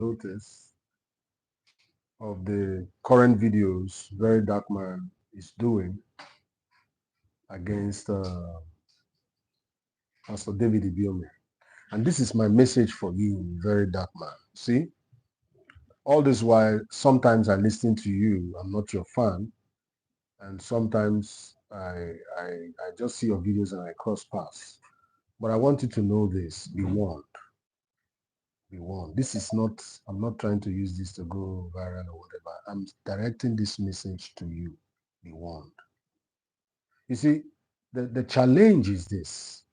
notice of the current videos Very Dark Man is doing against Pastor David Ibiyeomie. And this is my message for you, Very Dark Man. See, all this while, sometimes I listen to you, I'm not your fan, and sometimes I just see your videos and I cross paths. But I want you to know this, be warned. Be warned. This is not, I'm not trying to use this to go viral or whatever. I'm directing this message to you. Be warned. You see, the challenge is this.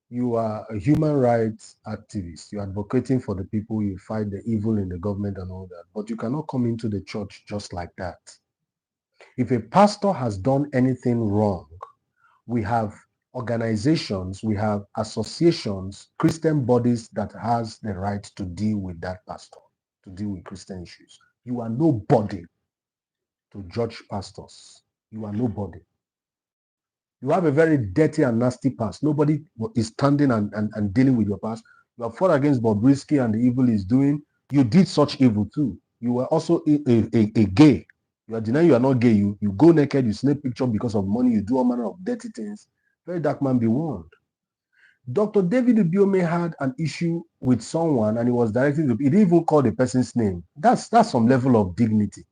You are a human rights activist. You're advocating for the people. You fight the evil in the government and all that. But you cannot come into the church just like that. If a pastor has done anything wrong, we have organizations, we have associations, Christian bodies that has the right to deal with that pastor, to deal with Christian issues. You are nobody to judge pastors. You are nobody. You have a very dirty and nasty past. Nobody is standing and dealing with your past. You have fought against Bobrisky and the evil he's doing. You did such evil too. You were also a gay. You are denying you are not gay. You go naked, you snap picture because of money, you do all manner of dirty things. Very Dark Man, be warned. Dr. David Ibiyeomie had an issue with someone and he was directed to, he didn't even call the person's name. That's some level of dignity.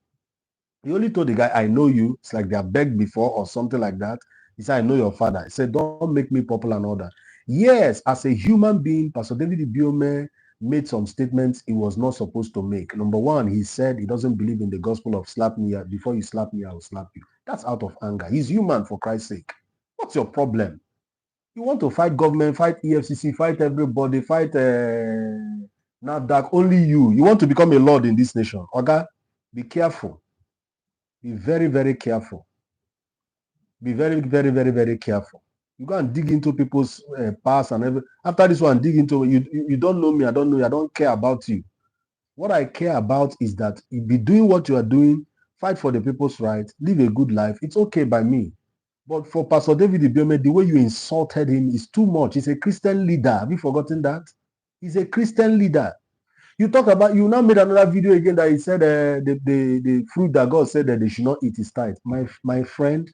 He only told the guy, I know you. It's like they are begged before or something like that. He said, I know your father. He said, don't make me popular and all that. Yes, as a human being, Pastor David Ibiyeomie made some statements he was not supposed to make. Number one, he said he doesn't believe in the gospel of slap me. Before you slap me, I will slap you. That's out of anger. He's human, for Christ's sake. What's your problem? You want to fight government, fight EFCC, fight everybody, fight NAFDAC, only you. You want to become a lord in this nation. Okay? Be careful. Be very, very careful. Be very, very, very, very careful. You go and dig into people's past and everything. After this one, dig into you don't know me. I don't know you. I don't care about you. What I care about is that you be doing what you are doing. Fight for the people's rights. Live a good life. It's okay by me. But for Pastor David Ibiyeomie, the way you insulted him is too much. He's a Christian leader. Have you forgotten that? He's a Christian leader. You talk about, you now made another video again that he said the fruit that God said that they should not eat is tithe. My friend,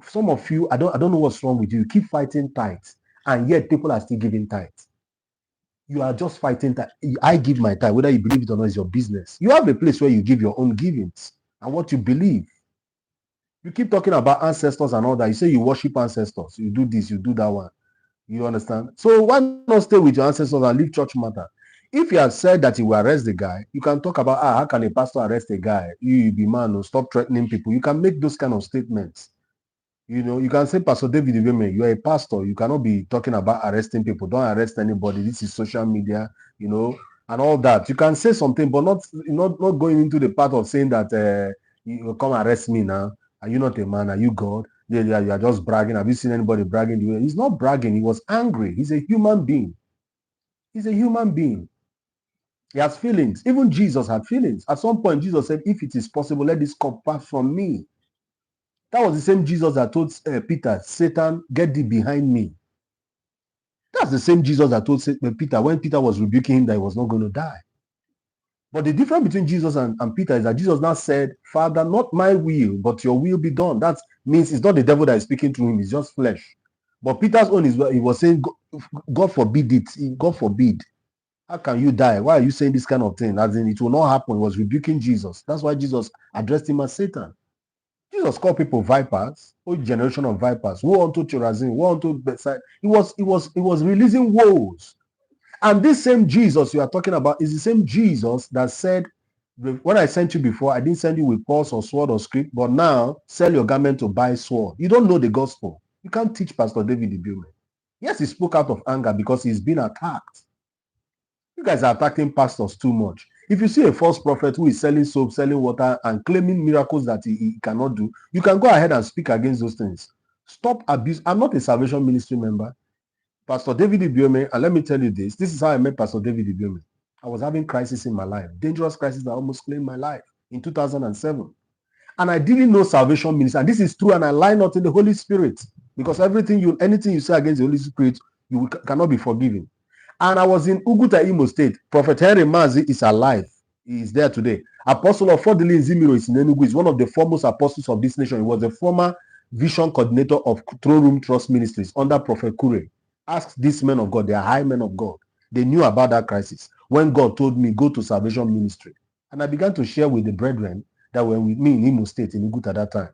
some of you, I don't know what's wrong with you. You keep fighting tithes, and yet people are still giving tithes. You are just fighting tithe. I give my tithe, whether you believe it or not is your business. You have a place where you give your own givings and what you believe. You keep talking about ancestors and all that. You say you worship ancestors. You do this, you do that one. You understand? So why not stay with your ancestors and leave church matter? If you have said that you will arrest the guy, you can talk about how can a pastor arrest a guy? You be man, no, stop threatening people. You can make those kind of statements. You know, you can say, Pastor David Ibiyeomie, you are a pastor. You cannot be talking about arresting people. Don't arrest anybody. This is social media, you know, and all that. You can say something, but not going into the part of saying that you come arrest me now. Are you not a man? Are you God? Yeah, you are just bragging. Have you seen anybody bragging? He's not bragging. He was angry. He's a human being. He's a human being. He has feelings. Even Jesus had feelings. At some point, Jesus said, if it is possible, let this cup pass from me. That was the same Jesus that told Peter, Satan, get thee behind me. That's the same Jesus that told Peter, when Peter was rebuking him, that he was not going to die. But the difference between Jesus and Peter is that Jesus now said, Father, not my will, but your will be done. That means it's not the devil that is speaking through him, it's just flesh. But Peter's own is, he was saying, God forbid it. God forbid. How can you die? Why are you saying this kind of thing? As in, it will not happen. He was rebuking Jesus. That's why Jesus addressed him as Satan. Jesus called people vipers, whole generation of vipers. Woe unto Chorazin, woe unto Bethsaida. He was releasing woes. And this same Jesus you are talking about is the same Jesus that said, when I sent you before, I didn't send you with pulse or sword or script, but now sell your garment to buy sword. You don't know the gospel. You can't teach Pastor David Ibiyeomie. Yes, he spoke out of anger because he's been attacked. You guys are attacking pastors too much. If you see a false prophet who is selling soap, selling water, and claiming miracles that he cannot do, you can go ahead and speak against those things. Stop abuse. I'm not a Salvation Ministry member. Pastor David Ibiyeomie, and let me tell you this is how I met Pastor David Ibiyeomie. I was having crisis in my life, dangerous crisis that almost claimed my life in 2007. And I didn't know Salvation Ministry. And this is true, and I lie not in the Holy Spirit. Because anything you say against the Holy Spirit, you cannot be forgiven. And I was in Uguta, Imo State. Prophet Henry Mazi is alive. He is there today. Apostle of Fodili Zimiro is in Enugu. He's one of the foremost apostles of this nation. He was the former vision coordinator of Throne Room Trust Ministries under Prophet Kure. Ask these men of God. They are high men of God. They knew about that crisis when God told me, go to Salvation Ministry. And I began to share with the brethren that were with me in Imo State, in Uguta at that time.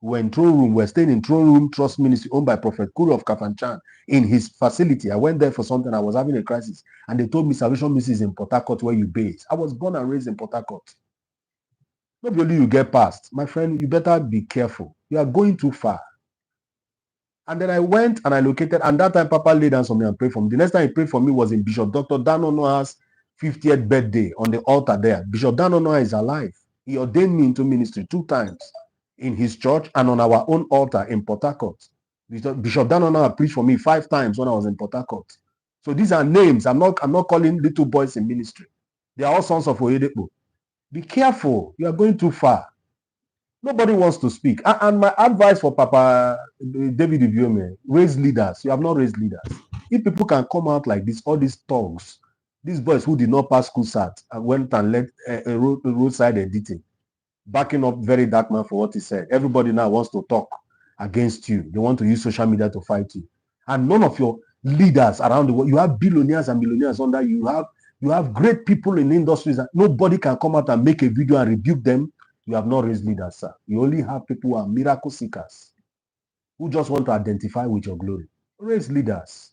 We're in Throne Room. We're staying in Throne Room Trust Ministry owned by Prophet Kure of Kafanchan in his facility. I went there for something. I was having a crisis. And they told me Salvation Ministry is in Port Harcourt where you base. I was born and raised in Port Harcourt. Not only you get past. My friend, you better be careful. You are going too far. And then I went and I located. And that time, Papa laid hands on me and prayed for me. The next time he prayed for me was in Bishop Dr. Dan Onoa's 50th birthday on the altar there. Bishop Dan Onoa is alive. He ordained me into ministry 2 times in his church and on our own altar in Port Harcourt. Bishop Dan Onoa preached for me 5 times when I was in Port Harcourt. So these are names. I'm not calling little boys in ministry. They are all sons of Oyedepo. Be careful. You are going too far. Nobody wants to speak. And my advice for Papa David Ibiyeomie, raise leaders. You have not raised leaders. If people can come out like this, all these thugs, these boys who did not pass school SAT and went and led a roadside editing, backing up very dark man for what he said. Everybody now wants to talk against you. They want to use social media to fight you. And none of your leaders around the world, you have billionaires and millionaires under you. You have great people in industries that nobody can come out and make a video and rebuke them. You have not raised leaders, sir. You only have people who are miracle seekers who just want to identify with your glory. Raise leaders.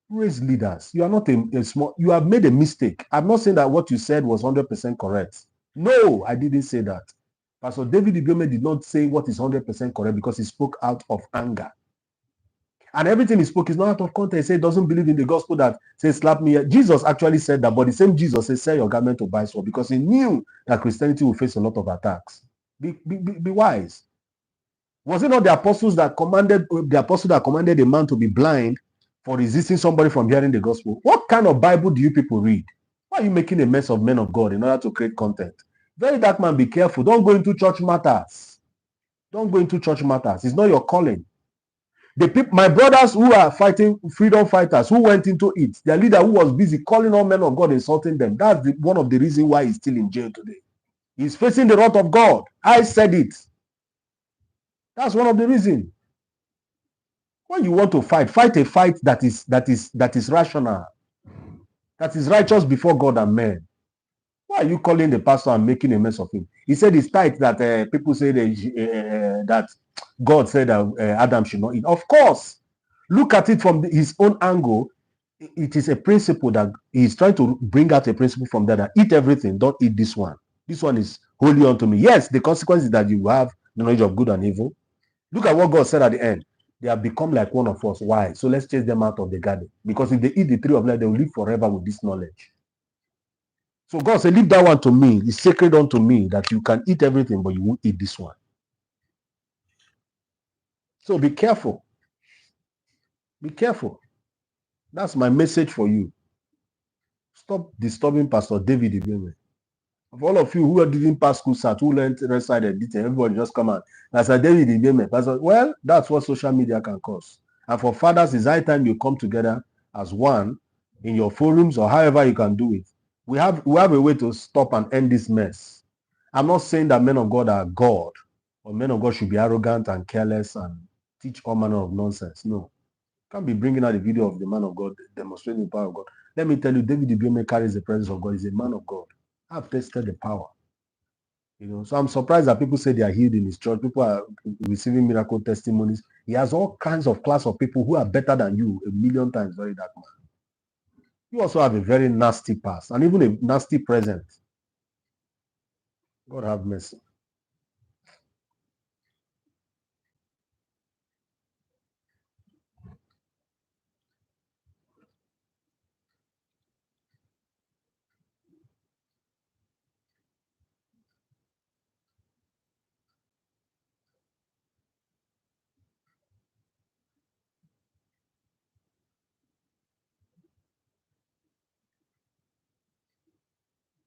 Raise leaders. You are not a small, you have made a mistake. I'm not saying that what you said was 100% correct. No, I didn't say that. Pastor David Ibiyeomie did not say what is 100% correct because he spoke out of anger. And everything he spoke is not out of context. He said he doesn't believe in the gospel that says slap me. Jesus actually said that, but the same Jesus says sell your garment to buy sword because he knew that Christianity will face a lot of attacks. Be wise. Was it not the apostle that commanded a man to be blind for resisting somebody from hearing the gospel? What kind of Bible do you people read? Why are you making a mess of men of God in order to create content? Very dark man, be careful. Don't go into church matters. Don't go into church matters. It's not your calling. The people, my brothers who are fighting, freedom fighters, who went into it, their leader who was busy calling all men of God, insulting them. That's one of the reasons why he's still in jail today. He's facing the wrath of God. I said it. That's one of the reasons. When you want to fight a fight that is rational, that is righteous before God and men. Why are you calling the pastor and making a mess of him? He said it's tight that people say that God said that Adam should not eat. Of course, look at it from his own angle. It is a principle that he's trying to bring out a principle from that eat everything, don't eat this one. This one is holy unto me. Yes, the consequence is that you have the knowledge of good and evil. Look at what God said at the end. They have become like one of us. Why? So let's chase them out of the garden. Because if they eat the tree of life, they will live forever with this knowledge. So God said, leave that one to me. It's sacred unto me that you can eat everything, but you won't eat this one. So be careful. Be careful. That's my message for you. Stop disturbing Pastor David Ibiyeomie. Of all of you who didn't pass school SAT, who learned the side editing, everybody just come out. Pastor David Ibiyeomie. Pastor, well, that's what social media can cause. And for fathers, it's high time you come together as one in your forums or however you can do it. We have a way to stop and end this mess. I'm not saying that men of God are God or men of God should be arrogant and careless and teach all manner of nonsense. No. Can't be bringing out the video of the man of God demonstrating the power of God. Let me tell you, David Ibiyeomie carries the presence of God. He's a man of God. I've tested the power. So I'm surprised that people say they are healed in his church. People are receiving miracle testimonies. He has all kinds of class of people who are better than you 1,000,000 times. Very dark man. You also have a very nasty past and even a nasty present. God have mercy.